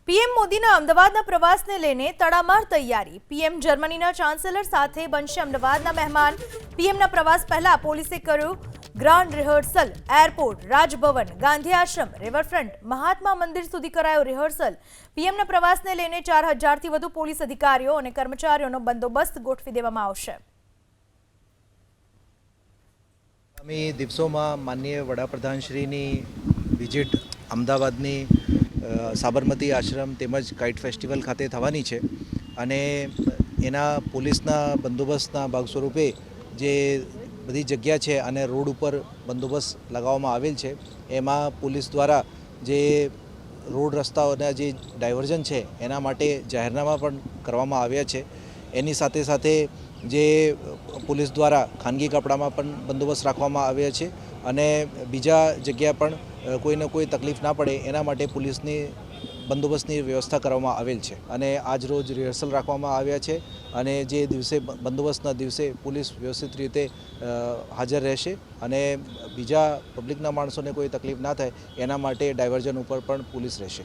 PM મોદીના અમદાવાદના પ્રવાસને લઈને તડામાર તૈયારી। પીએમ જર્મનીના ચાન્સેલર સાથે બનશે અમદાવાદના મહેમાન। પીએમના પ્રવાસ પહેલા પોલીસે કર્યું grand rehearsal. Airport, Rajbhavan, Gandhi Ashram, riverfront, Mahatma Mandir સુધી કરાયો રિહર્સલ। પીએમના પ્રવાસને લઈને 4000થી વધુ પોલીસ અધિકારીઓ અને કર્મચારીઓનો બંદોબસ્ત ગોઠવી દેવામાં આવશે। આગામી દિવસોમાં માનનીય વડાપ્રધાનશ્રીની વિઝિટ અમદાવાદની સાબરમતી આશ્રમ તેમજ કાઇટ ફેસ્ટિવલ ખાતે થવાની છે અને એના પોલીસના બંદોબસ્તના ભાગ સ્વરૂપે જે બધી જગ્યા છે અને રોડ ઉપર બંદોબસ્ત લગાવવામાં આવેલ છે। એમાં પોલીસ દ્વારા જે રોડ રસ્તાઓના જે ડાયવર્ઝન છે એના માટે જાહેરનામા પણ કરવામાં આવ્યા છે। એની સાથે સાથે જે પોલીસ દ્વારા ખાનગી કપડામાં પણ બંદોબસ્ત રાખવામાં આવ્યા છે અને બીજા જગ્યા પણ કોઈને કોઈ તકલીફ ના પડે એના માટે પોલીસની બંદોબસ્તની વ્યવસ્થા કરવામાં આવેલ છે અને આજ રોજ રિહર્સલ રાખવામાં આવ્યા છે અને જે દિવસે બંદોબસ્તના દિવસે પોલીસ વ્યવસ્થિત રીતે હાજર રહેશે અને બીજા પબ્લિકના માણસોને કોઈ તકલીફ ના થાય એના માટે ડાયવર્ઝન ઉપર પણ પોલીસ રહેશે।